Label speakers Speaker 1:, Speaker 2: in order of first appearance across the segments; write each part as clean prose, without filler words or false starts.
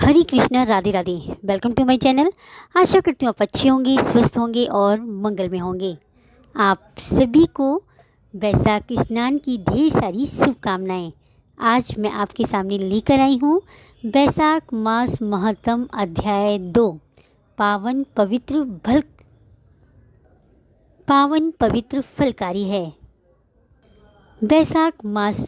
Speaker 1: Hare Krishna, Radhe Radhe. Welcome to my channel. आशा करती हूँ आप अच्छे होंगे, स्वस्थ होंगे और मंगल में होंगे। आप सभी को वैशाख स्नान की ढेर सारी शुभकामनाएं। आज मैं आपके सामने लेकर आई हूँ वैशाख मास महत्तम अध्याय 2 पावन पवित्र फलकारी है। वैशाख मास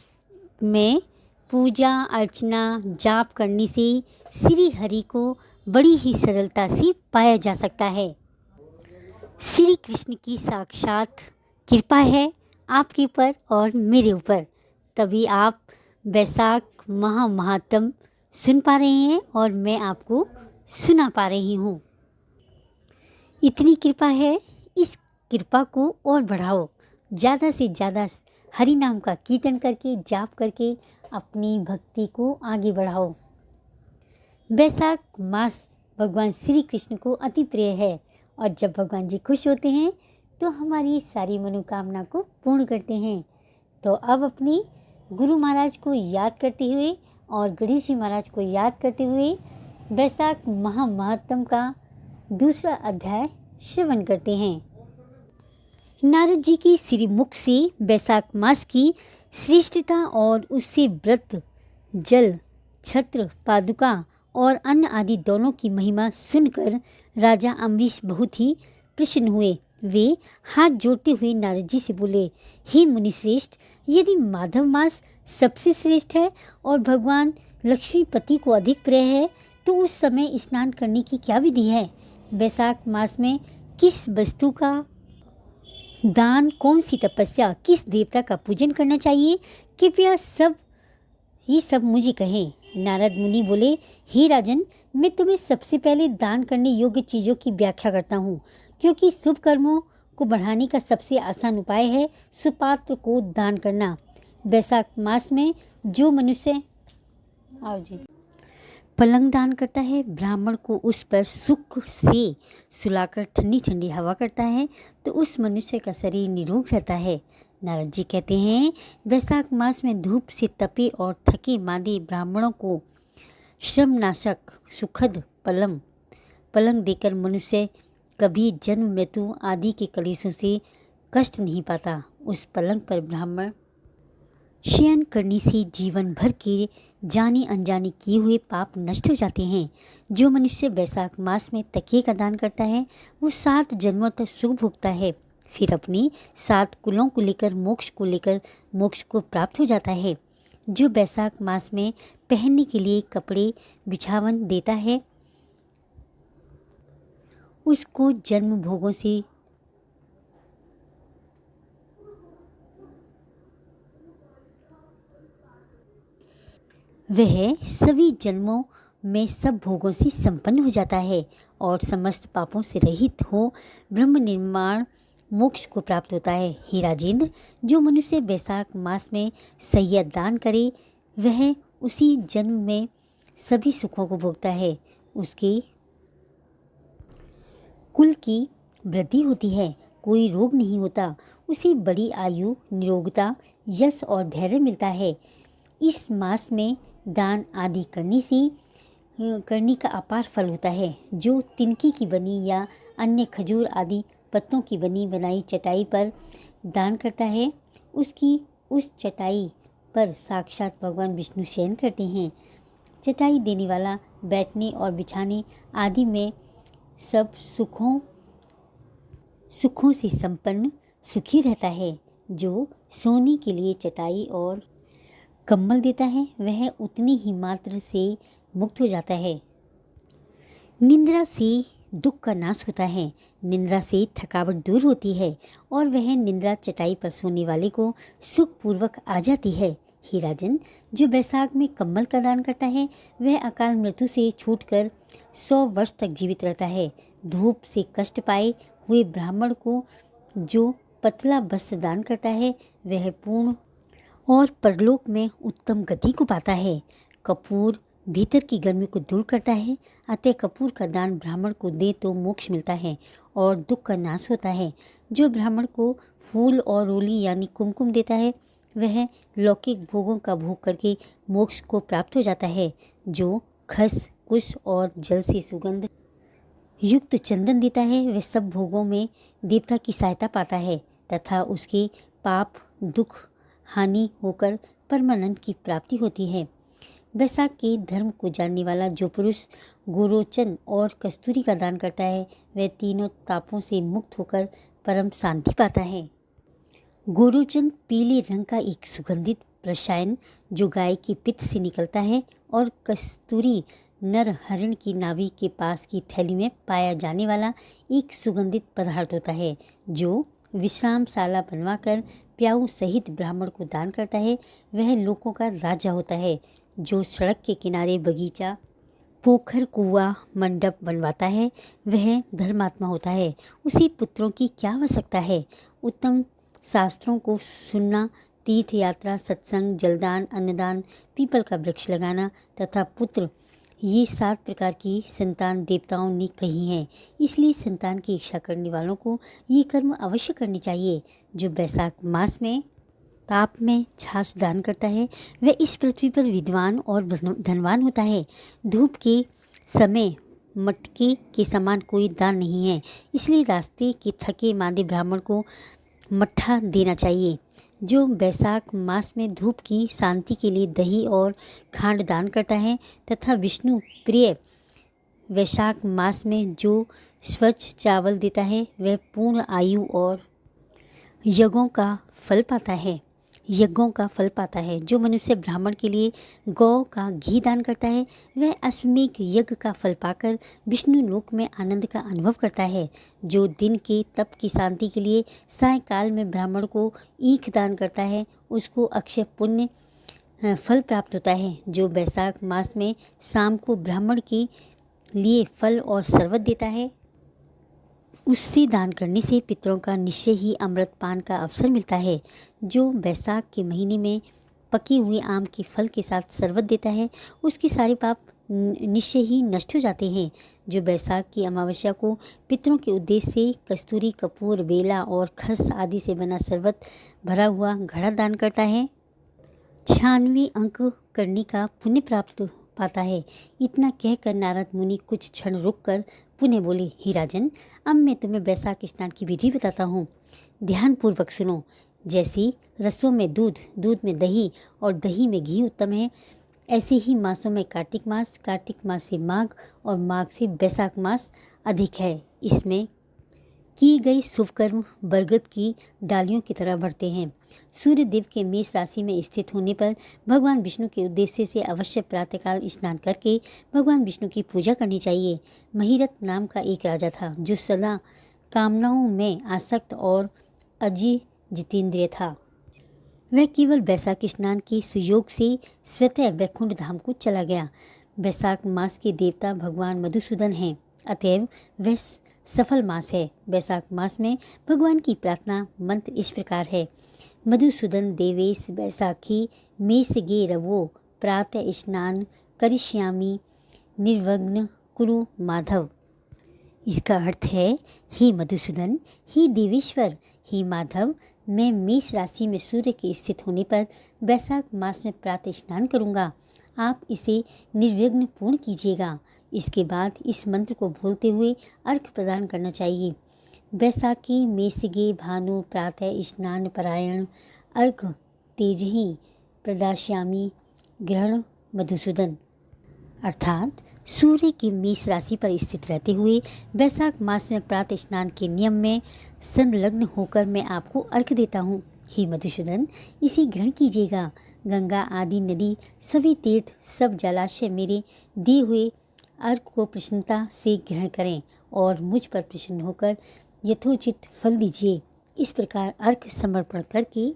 Speaker 1: में पूजा अर्चना जाप करने से श्री हरि को बड़ी ही सरलता से पाया जा सकता है। श्री कृष्ण की साक्षात कृपा है आपके ऊपर और मेरे ऊपर, तभी आप वैशाख महात्म सुन पा रहे हैं और मैं आपको सुना पा रही हूँ। इतनी कृपा है, इस कृपा को और बढ़ाओ। ज़्यादा से ज़्यादा हरि नाम का कीर्तन करके जाप करके अपनी भक्ति को आगे बढ़ाओ। वैशाख मास भगवान श्री कृष्ण को अति प्रिय है और जब भगवान जी खुश होते हैं तो हमारी सारी मनोकामना को पूर्ण करते हैं। तो अब अपने गुरु महाराज को याद करते हुए और गणेश जी महाराज को याद करते हुए वैशाख महत्तम का दूसरा अध्याय श्रवण करते हैं। नारद जी के श्री मुख से वैशाख मास की श्रेष्ठता और उससे व्रत जल छत्र पादुका और अन्न आदि दोनों की महिमा सुनकर राजा अम्बरीश बहुत ही प्रसन्न हुए। वे हाथ जोड़ते हुए नारद जी से बोले, हे मुनि श्रेष्ठ, यदि माधव मास सबसे श्रेष्ठ है और भगवान लक्ष्मीपति को अधिक प्रिय है तो उस समय स्नान करने की क्या विधि है? वैशाख मास में किस वस्तु का दान, कौन सी तपस्या, किस देवता का पूजन करना चाहिए? कृपया ये सब मुझे कहें। नारद मुनि बोले, हे राजन, मैं तुम्हें सबसे पहले दान करने योग्य चीज़ों की व्याख्या करता हूँ, क्योंकि शुभ कर्मों को बढ़ाने का सबसे आसान उपाय है सुपात्र को दान करना। वैशाख मास में जो मनुष्य पलंग दान करता है, ब्राह्मण को उस पर सुख से सुलाकर ठंडी ठंडी हवा करता है तो उस मनुष्य का शरीर निरोग रहता है। नारद जी कहते हैं, वैशाख मास में धूप से तपे और थके मांदे ब्राह्मणों को श्रमनाशक सुखद पलंग देकर मनुष्य कभी जन्म मृत्यु आदि के कलेशों से कष्ट नहीं पाता। उस पलंग पर ब्राह्मण शयन करने से जीवन भर के जाने अनजाने किए हुए पाप नष्ट हो जाते हैं। जो मनुष्य वैशाख मास में तकिए का दान करता है वो 7 जन्मों तक सुख भोगता है, फिर अपनी 7 कुलों को लेकर मोक्ष को प्राप्त हो जाता है। जो वैशाख मास में पहनने के लिए कपड़े बिछावन देता है उसको जन्म भोगों से वह सभी जन्मों में सब भोगों से संपन्न हो जाता है और समस्त पापों से रहित हो ब्रह्म निर्माण मोक्ष को प्राप्त होता है। हे राजेंद्र, जो मनुष्य वैशाख मास में सैया दान करे वह उसी जन्म में सभी सुखों को भोगता है। उसके कुल की वृद्धि होती है, कोई रोग नहीं होता, उसे बड़ी आयु, निरोगता, यश और धैर्य मिलता है। इस मास में दान आदि करने का अपार फल होता है। जो तिनके की बनी या अन्य खजूर आदि पत्तों की बनी बनाई चटाई पर दान करता है उसकी उस चटाई पर साक्षात भगवान विष्णु शयन करते हैं। चटाई देने वाला बैठने और बिछाने आदि में सब सुखों से संपन्न सुखी रहता है। जो सोने के लिए चटाई और कंबल देता है वह उतनी ही मात्र से मुक्त हो जाता है। निंद्रा से दुख का नाश होता है, निंद्रा से थकावट दूर होती है और वह निंद्रा चटाई पर सोने वाले को सुखपूर्वक आ जाती है। हे राजन, जो वैशाख में कंबल का दान करता है वह अकाल मृत्यु से छूटकर 100 वर्ष तक जीवित रहता है। धूप से कष्ट पाए हुए ब्राह्मण को जो पतला वस्त्र दान करता है वह पूर्ण और परलोक में उत्तम गति को पाता है। कपूर भीतर की गर्मी को दूर करता है, अतः कपूर का दान ब्राह्मण को दे तो मोक्ष मिलता है और दुख का नाश होता है। जो ब्राह्मण को फूल और रोली यानी कुमकुम देता है वह लौकिक भोगों का भोग करके मोक्ष को प्राप्त हो जाता है। जो खस, कुश और जल से सुगंध युक्त चंदन देता है, वह सब भोगों में देवता की सहायता पाता है तथा उसके पाप, दुख, हानि होकर परमानंद की प्राप्ति होती है। बैसाख के धर्म को जानने वाला जो पुरुष गोरोचन और कस्तूरी का दान करता है, वह तीनों तापों से मुक्त होकर परम शांति पाता है। गोरोचन पीले रंग का एक सुगंधित रसायन जो गाय के पित्त से निकलता है, और कस्तूरी नर हरिण की नाभि के पास की थैली में पाया जाने वाला एक सुगंधित पदार्थ होता है। जो विश्रामशाला बनवाकर प्याऊ सहित ब्राह्मण को दान करता है, वह लोगों का राजा होता है। जो सड़क के किनारे बगीचा, पोखर, कुआं, मंडप बनवाता है, वह धर्मात्मा होता है। उसे पुत्रों की क्या आवश्यकता है? उत्तम शास्त्रों को सुनना, तीर्थ यात्रा, सत्संग, जलदान, अन्नदान, पीपल का वृक्ष लगाना तथा पुत्र, ये 7 प्रकार की संतान देवताओं ने कही हैं। इसलिए संतान की इच्छा करने वालों को ये कर्म अवश्य करने चाहिए। जो बैसाख मास में ताप में छाछ दान करता है, वह इस पृथ्वी पर विद्वान और धनवान होता है। धूप के समय मटके के समान कोई दान नहीं है, इसलिए रास्ते के थके मांदे ब्राह्मण को मट्ठा देना चाहिए। जो बैसाख मास में धूप की शांति के लिए दही और खांड दान करता है तथा विष्णु प्रिय वैशाख मास में जो स्वच्छ चावल देता है, वह पूर्ण आयु और यज्ञों का फल पाता है। जो मनुष्य ब्राह्मण के लिए गौ का घी दान करता है, वह अश्वमेघ यज्ञ का फल पाकर विष्णु लोक में आनंद का अनुभव करता है। जो दिन के तप की शांति के लिए सायंकाल में ब्राह्मण को ईख दान करता है, उसको अक्षय पुण्य फल प्राप्त होता है। जो बैसाख मास में शाम को ब्राह्मण के लिए फल और शरबत देता है, उससे दान करने से पितरों का निश्चय ही अमृत पान का अवसर मिलता है। जो बैसाख के महीने में पके हुए आम के फल के साथ शरबत देता है, उसके सारे पाप निश्चय ही नष्ट हो जाते हैं। जो बैसाख की अमावस्या को पितरों के उद्देश्य से कस्तूरी, कपूर, बेला और खस आदि से बना शरबत भरा हुआ घड़ा दान करता है, 96 अंक करने का पुण्य प्राप्त पाता है। इतना कहकर नारद मुनि कुछ क्षण रुककर पुनः बोले, हे राजन, अब मैं तुम्हें बैसाख स्नान की विधि बताता हूँ। ध्यानपूर्वक सुनो। जैसे रसों में दूध, दूध में दही और दही में घी उत्तम है, ऐसे ही मासों में कार्तिक मास से माघ और माघ से बैसाख मास अधिक है। इसमें किए गए शुभ कर्म बरगद की डालियों की तरह बढ़ते हैं। सूर्य देव के मेष राशि में स्थित होने पर भगवान विष्णु के उद्देश्य से अवश्य प्रातःकाल स्नान करके भगवान विष्णु की पूजा करनी चाहिए। महिरथ नाम का एक राजा था, जो सदा कामनाओं में आसक्त और अजय जितेंद्रिय था। वह केवल बैसाख स्नान के सुयोग से स्वतः वैकुंठ धाम को चला गया। बैसाख मास के देवता भगवान मधुसूदन हैं, अतएव वह सफल मास है। बैसाख मास में भगवान की प्रार्थना मंत्र इस प्रकार है, मधुसूदन देवेश बैसाखी मेष गे रवो प्रातः स्नान करिष्यामि निर्विघ्न कुरु माधव। इसका अर्थ है, हे मधुसूदन, हे देवेश्वर, हे माधव, मैं मेष राशि में सूर्य के स्थित होने पर बैसाख मास में प्रातः स्नान करूँगा। आप इसे निर्विघ्न पूर्ण कीजिएगा। इसके बाद इस मंत्र को बोलते हुए अर्घ्य प्रदान करना चाहिए। बैसाखी मेषगे भानु प्रातः स्नान परायण अर्घ्य तेजहि प्रदास्यामि ग्रहण मधुसूदन। अर्थात सूर्य की मेष राशि पर स्थित रहते हुए बैसाख मास में प्रातः स्नान के नियम में संलग्न होकर मैं आपको अर्घ्य देता हूँ। हे मधुसूदन, इसे ग्रहण कीजिएगा। गंगा आदि नदी, सभी तीर्थ, सब जलाशय मेरे दिए हुए अर्घ को प्रसन्नता से ग्रहण करें और मुझ पर प्रसन्न होकर यथोचित फल दीजिए। इस प्रकार अर्घ समर्पण करके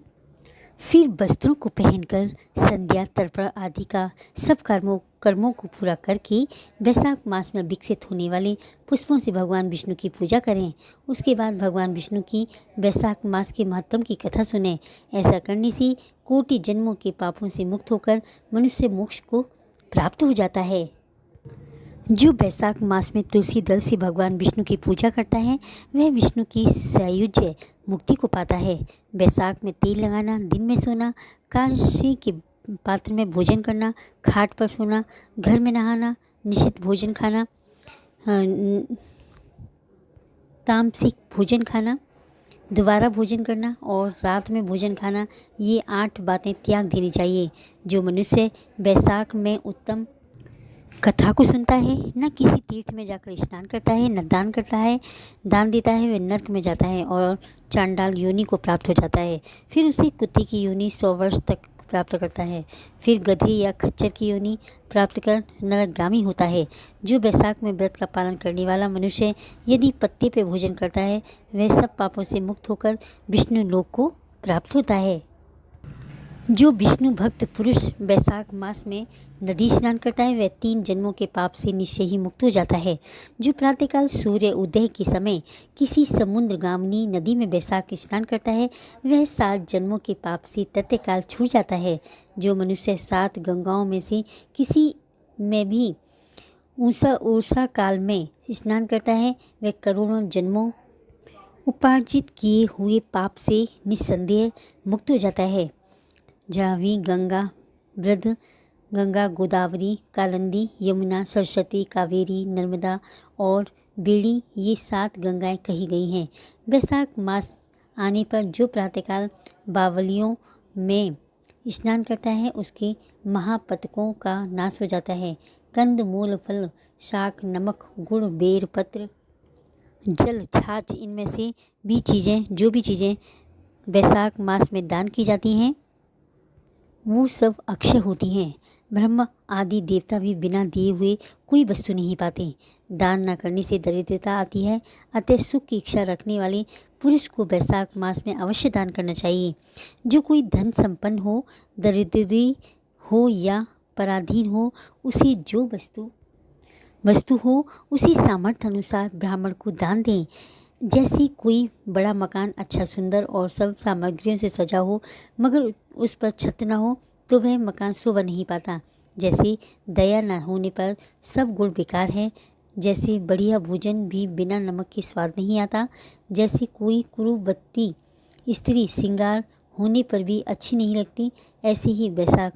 Speaker 1: फिर वस्त्रों को पहनकर संध्या, तर्पण आदि का सब कर्मों को पूरा करके बैसाख मास में विकसित होने वाले पुष्पों से भगवान विष्णु की पूजा करें। उसके बाद भगवान विष्णु की बैसाख मास के महत्व की कथा सुनें। ऐसा करने से कोटि जन्मों के पापों से मुक्त होकर मनुष्य मोक्ष को प्राप्त हो जाता है। जो बैसाख मास में तुलसी दल से भगवान विष्णु की पूजा करता है, वह विष्णु की सायुज्य मुक्ति को पाता है। बैसाख में तेल लगाना, दिन में सोना, कांसे के पात्र में भोजन करना, खाट पर सोना, घर में नहाना, निश्चित भोजन खाना, तामसिक भोजन खाना, दोबारा भोजन करना और रात में भोजन खाना, ये 8 बातें त्याग देनी चाहिए। जो मनुष्य बैसाख में उत्तम कथा को सुनता है, न किसी तीर्थ में जाकर स्नान करता है, न दान करता है, दान देता है, वह नर्क में जाता है और चांडाल योनि को प्राप्त हो जाता है। फिर उसे कुत्ते की योनि 100 वर्ष तक प्राप्त करता है। फिर गधे या खच्चर की योनि प्राप्त कर नरकगामी होता है। जो बैसाख में व्रत का पालन करने वाला मनुष्य यदि पत्ते पे भोजन करता है, वह सब पापों से मुक्त होकर विष्णु लोक को प्राप्त होता है। जो विष्णु भक्त पुरुष बैसाख मास में नदी स्नान करता है, वह 3 जन्मों के पाप से निश्चय ही मुक्त हो जाता है। जो प्रातःकाल सूर्य उदय के समय किसी समुद्रगामिनी नदी में बैसाख स्नान करता है, वह 7 जन्मों के पाप से तत्काल छूट जाता है। जो मनुष्य 7 गंगाओं में से किसी में भी उषा काल में स्नान करता है, वह करोड़ों जन्मों उपार्जित किए हुए पाप से निस्संदेह मुक्त हो जाता है। जाह्नवी, गंगा, ब्रह्म, गंगा, गोदावरी, कालिंदी, यमुना, सरस्वती, कावेरी, नर्मदा और बेड़ी, ये 7 गंगाएं कही गई हैं। बैसाख मास आने पर जो प्रातःकाल बावलियों में स्नान करता है, उसके महापतकों का नाश हो जाता है। कंद, मूल, फल, शाक, नमक, गुड़, बेर पत्र, जल, छाछ, इनमें से भी जो भी चीज़ें बैसाख मास में दान की जाती हैं, वो सब अक्षय होती हैं। ब्रह्मा आदि देवता भी बिना दिए हुए कोई वस्तु नहीं पाते। दान न करने से दरिद्रता आती है, अतः सुख की इच्छा रखने वाले पुरुष को बैसाख मास में अवश्य दान करना चाहिए। जो कोई धन संपन्न हो, दरिद्री हो या पराधीन हो, उसे जो वस्तु हो उसी सामर्थ्य अनुसार ब्राह्मण को दान दें। जैसे कोई बड़ा मकान अच्छा सुंदर और सब सामग्रियों से सजा हो, मगर उस पर छत न हो, तो वह मकान शोभा नहीं पाता। जैसे दया न होने पर सब गुण बेकार है। जैसे बढ़िया भोजन भी बिना नमक के स्वाद नहीं आता। जैसे कोई कुरूपवती स्त्री श्रृंगार होने पर भी अच्छी नहीं लगती, ऐसे ही बैसाख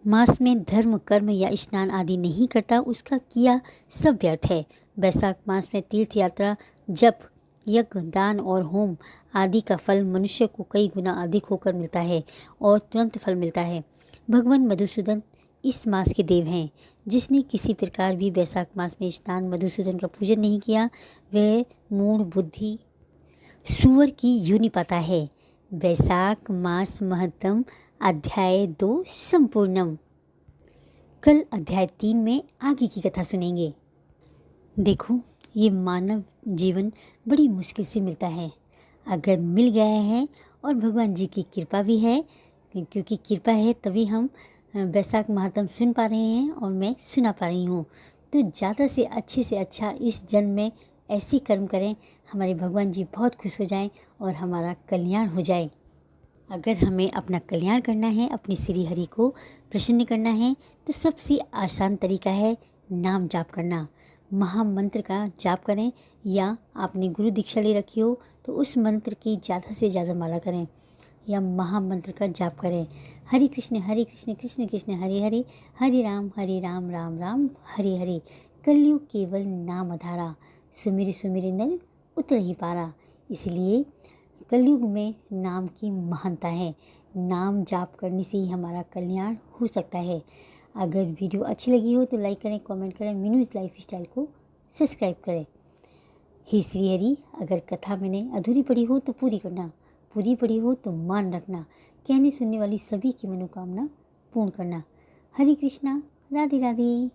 Speaker 1: मास में धर्म, कर्म या स्नान आदि नहीं करता, उसका किया सब व्यर्थ है। बैसाख मास में तीर्थ यात्रा, जप, यज्ञ, दान और होम आदि का फल मनुष्य को कई गुना अधिक होकर मिलता है और तुरंत फल मिलता है। भगवान मधुसूदन इस मास के देव हैं। जिसने किसी प्रकार भी बैसाख मास में स्नान मधुसूदन का पूजन नहीं किया, वह मूढ़ बुद्धि सूअर की योनि पाता है। बैसाख मास महत्तम अध्याय 2 संपूर्णम। कल अध्याय 3 में आगे की कथा सुनेंगे। देखो, ये मानव जीवन बड़ी मुश्किल से मिलता है। अगर मिल गया है और भगवान जी की कृपा भी है, क्योंकि कृपा है तभी हम बैसाख महात्म सुन पा रहे हैं और मैं सुना पा रही हूँ। तो ज़्यादा से अच्छा इस जन्म में ऐसे कर्म करें, हमारे भगवान जी बहुत खुश हो जाएं और हमारा कल्याण हो जाए। अगर हमें अपना कल्याण करना है, अपने श्री हरि को प्रसन्न करना है, तो सबसे आसान तरीका है नाम जाप करना। महामंत्र का जाप करें, या आपने गुरु दीक्षा ले रखी हो तो उस मंत्र की ज़्यादा से ज़्यादा माला करें, या महामंत्र का जाप करें। हरे कृष्ण कृष्ण कृष्ण हरे हरे, हरे राम राम राम हरे हरे। कलयुग केवल नाम आधारा, सुमिर सुमिर नर उतर ही पारा। इसलिए कलयुग में नाम की महानता है। नाम जाप करने से ही हमारा कल्याण हो सकता है। अगर वीडियो अच्छी लगी हो तो लाइक करें, कमेंट करें, मीनूज लाइफ स्टाइल को सब्सक्राइब करें। हे श्री हरि, अगर कथा मैंने अधूरी पढ़ी हो तो पूरी करना, पूरी पढ़ी हो तो मान रखना, कहने सुनने वाली सभी की मनोकामना पूर्ण करना। हरे कृष्णा, राधे राधे।